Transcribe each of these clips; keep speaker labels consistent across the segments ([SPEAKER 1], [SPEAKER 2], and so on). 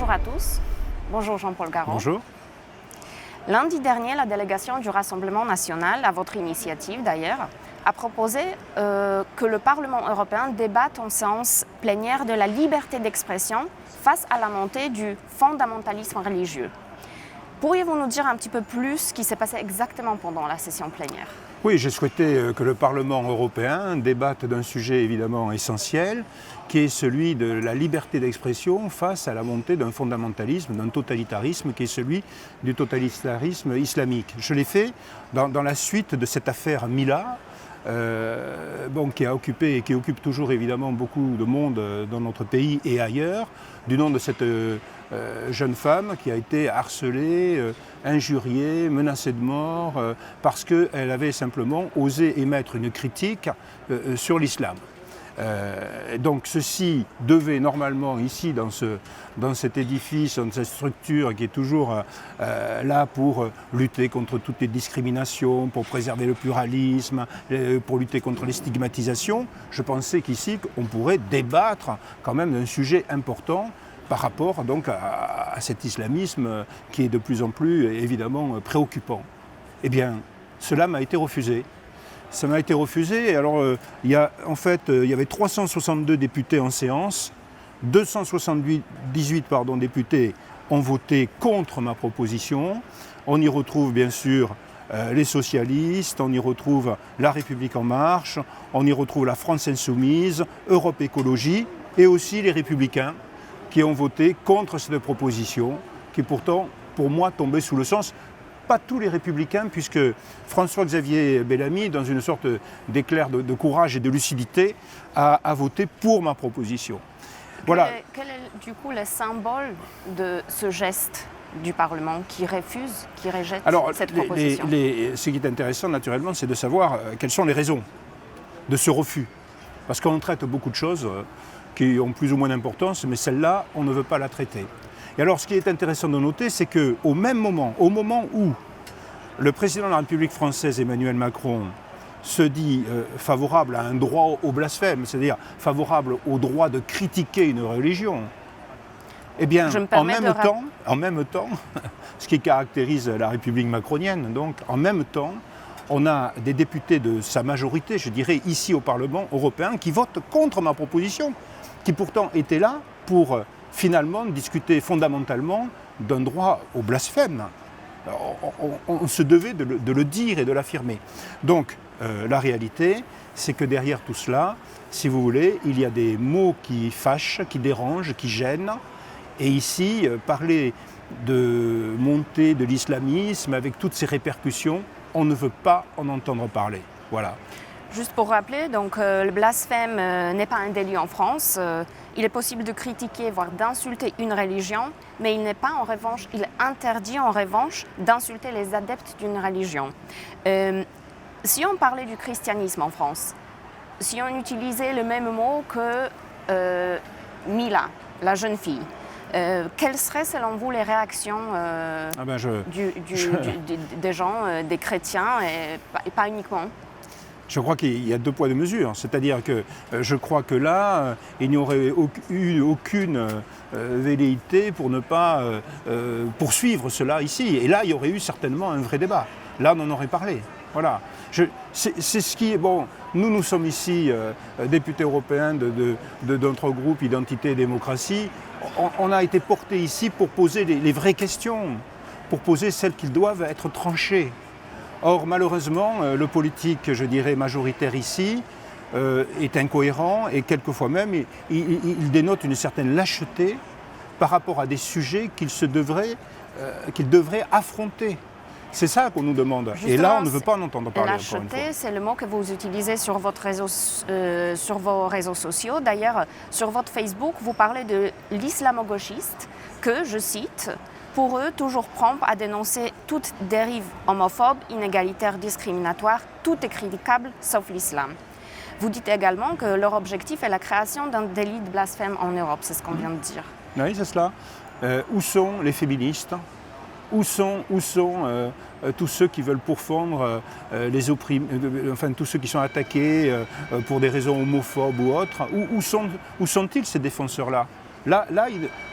[SPEAKER 1] Bonjour à tous. Bonjour Jean-Paul Garot.
[SPEAKER 2] Bonjour.
[SPEAKER 1] Lundi dernier, la délégation du Rassemblement national, à votre initiative d'ailleurs, a proposé que le Parlement européen débatte en séance plénière de la liberté d'expression face à la montée du fondamentalisme religieux. Pourriez-vous nous dire un petit peu plus ce qui s'est passé exactement pendant la session plénière ?
[SPEAKER 2] Oui, j'ai souhaité que le Parlement européen débatte d'un sujet évidemment essentiel, qui est celui de la liberté d'expression face à la montée d'un fondamentalisme, d'un totalitarisme, qui est celui du totalitarisme islamique. Je l'ai fait dans la suite de cette affaire Mila, qui a occupé et qui occupe toujours évidemment beaucoup de monde dans notre pays et ailleurs, du nom de cette jeune femme qui a été harcelée, injuriée, menacée de mort, parce qu'elle avait simplement osé émettre une critique sur l'islam. Donc ceci devait normalement ici dans cet édifice, dans cette structure qui est toujours là pour lutter contre toutes les discriminations, pour préserver le pluralisme, pour lutter contre les stigmatisations, je pensais qu'ici on pourrait débattre quand même d'un sujet important par rapport donc à cet islamisme qui est de plus en plus évidemment préoccupant. Eh bien, cela m'a été refusé. Ça m'a été refusé. Alors, il y avait 362 députés en séance, 278 députés ont voté contre ma proposition. On y retrouve bien sûr les socialistes, on y retrouve La République En Marche, on y retrouve la France Insoumise, Europe Écologie et aussi les Républicains qui ont voté contre cette proposition, qui pourtant, pour moi, tombait sous le sens. Pas tous les Républicains, puisque François-Xavier Bellamy, dans une sorte d'éclair de courage et de lucidité, a voté pour ma proposition. Voilà.
[SPEAKER 1] Quel est du coup le symbole de ce geste du Parlement qui refuse, qui rejette cette proposition ?
[SPEAKER 2] Ce qui est intéressant, naturellement, c'est de savoir quelles sont les raisons de ce refus. Parce qu'on traite beaucoup de choses qui ont plus ou moins d'importance, mais celle-là, on ne veut pas la traiter. Et alors, ce qui est intéressant de noter, c'est qu'au même moment, au moment où le président de la République française, Emmanuel Macron, se dit favorable à un droit au blasphème, c'est-à-dire favorable au droit de critiquer une religion, eh bien, en même temps, ce qui caractérise la République macronienne, donc, en même temps, on a des députés de sa majorité, je dirais, ici au Parlement européen, qui votent contre ma proposition, qui pourtant étaient là pour finalement discuter fondamentalement d'un droit au blasphème. On se devait de le dire et de l'affirmer. Donc la réalité, c'est que derrière tout cela, si vous voulez, il y a des mots qui fâchent, qui dérangent, qui gênent. Et ici, parler de montée de l'islamisme avec toutes ses répercussions, on ne veut pas en entendre parler. Voilà.
[SPEAKER 1] Juste pour rappeler, donc, le blasphème n'est pas un délit en France. Il est possible de critiquer, voire d'insulter une religion, mais il est interdit en revanche d'insulter les adeptes d'une religion. Si on parlait du christianisme en France, si on utilisait le même mot que Mila, la jeune fille, quelles seraient selon vous les réactions des gens, des chrétiens et pas uniquement ?
[SPEAKER 2] Je crois qu'il y a deux poids, deux mesures. C'est-à-dire que je crois que là, il n'y aurait eu aucune velléité pour ne pas poursuivre cela ici. Et là, il y aurait eu certainement un vrai débat. Là, on en aurait parlé. Voilà. C'est ce qui est... Bon, nous sommes ici députés européens de notre groupe Identité et Démocratie. On a été portés ici pour poser les vraies questions, pour poser celles qui doivent être tranchées. Or, malheureusement, le politique, je dirais, majoritaire ici, est incohérent et quelquefois même, il dénote une certaine lâcheté par rapport à des sujets qu'il devrait affronter. C'est ça qu'on nous demande. Justement, et là, on ne veut pas en entendre parler.
[SPEAKER 1] Lâcheté, c'est le mot que vous utilisez sur vos réseaux sociaux. D'ailleurs, sur votre Facebook, vous parlez de l'islamo-gauchiste que, je cite, pour eux, toujours prompt à dénoncer toute dérive homophobe, inégalitaire, discriminatoire, tout est critiquable sauf l'islam. Vous dites également que leur objectif est la création d'un délit de blasphème en Europe, c'est ce qu'on vient de dire.
[SPEAKER 2] Oui, c'est cela. Où sont les féministes ? Où sont tous ceux qui veulent pourfendre les opprimés, enfin tous ceux qui sont attaqués pour des raisons homophobes ou autres ? Où sont-ils ces défenseurs-là ? Là,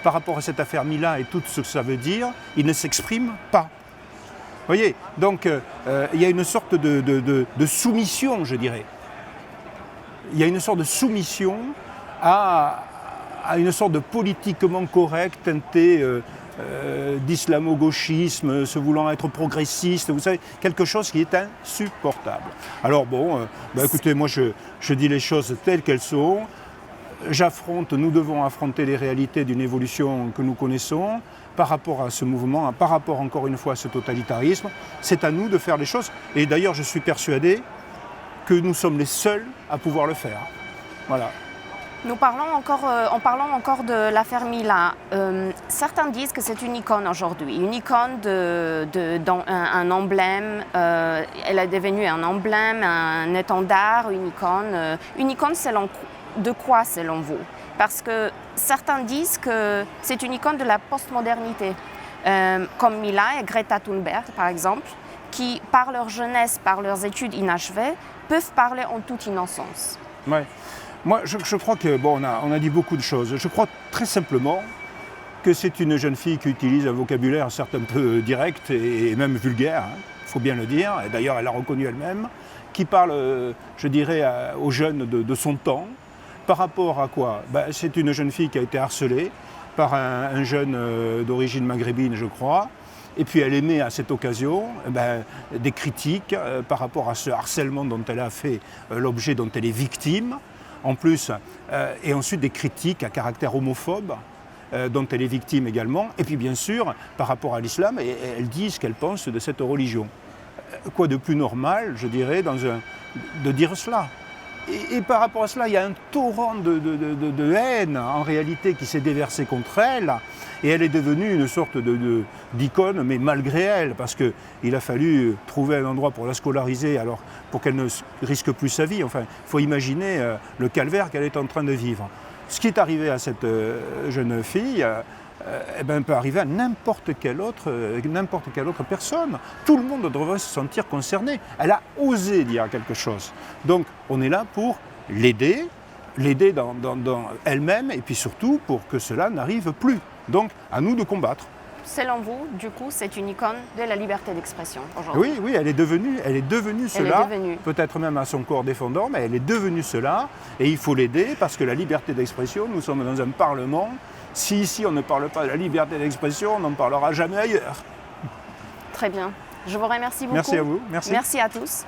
[SPEAKER 2] par rapport à cette affaire Mila et tout ce que ça veut dire, il ne s'exprime pas. Vous voyez, donc il y a une sorte de soumission, je dirais. Il y a une sorte de soumission à une sorte de politiquement correct, teinté d'islamo-gauchisme, se voulant être progressiste, vous savez, quelque chose qui est insupportable. Alors bon, écoutez, moi je dis les choses telles qu'elles sont. Nous devons affronter les réalités d'une évolution que nous connaissons par rapport à ce mouvement, par rapport encore une fois à ce totalitarisme. C'est à nous de faire les choses. Et d'ailleurs, je suis persuadé que nous sommes les seuls à pouvoir le faire. Voilà.
[SPEAKER 1] En parlant encore de l'affaire Mila, certains disent que c'est une icône aujourd'hui, une icône un emblème, elle est devenue un emblème, un étendard, une icône. Une icône de quoi selon vous? Parce que certains disent que c'est une icône de la postmodernité, comme Mila et Greta Thunberg par exemple, qui par leur jeunesse, par leurs études inachevées, peuvent parler en toute innocence.
[SPEAKER 2] Ouais. Moi, je crois que, on a dit beaucoup de choses. Je crois très simplement que c'est une jeune fille qui utilise un vocabulaire certes un peu direct et même vulgaire, il faut bien le dire, et d'ailleurs elle l'a reconnu elle-même, qui parle, je dirais, aux jeunes de son temps. Par rapport à quoi? C'est une jeune fille qui a été harcelée par un jeune d'origine maghrébine, je crois, et puis elle émet à cette occasion des critiques par rapport à ce harcèlement dont elle a fait l'objet, dont elle est victime. En plus, et ensuite des critiques à caractère homophobe dont elle est victime également. Et puis bien sûr, par rapport à l'islam, elle dit ce qu'elle pense de cette religion. Quoi de plus normal, je dirais, de dire cela? Et par rapport à cela, il y a un torrent de haine en réalité qui s'est déversé contre elle. Et elle est devenue une sorte d'icône, mais malgré elle, parce qu'il a fallu trouver un endroit pour la scolariser, alors pour qu'elle ne risque plus sa vie. Enfin, il faut imaginer le calvaire qu'elle est en train de vivre. Ce qui est arrivé à cette jeune fille peut arriver à n'importe quelle autre personne. Tout le monde devrait se sentir concerné. Elle a osé dire quelque chose. Donc, on est là pour l'aider dans elle-même, et puis surtout pour que cela n'arrive plus. Donc, à nous de combattre.
[SPEAKER 1] Selon vous, du coup, c'est une icône de la liberté d'expression aujourd'hui?
[SPEAKER 2] Oui, elle est devenue cela, peut-être même à son corps défendant, mais elle est devenue cela, et il faut l'aider, parce que la liberté d'expression, nous sommes dans un parlement. Si ici on ne parle pas de la liberté d'expression, on n'en parlera jamais ailleurs.
[SPEAKER 1] Très bien. Je vous remercie beaucoup.
[SPEAKER 2] Merci à vous.
[SPEAKER 1] Merci à tous.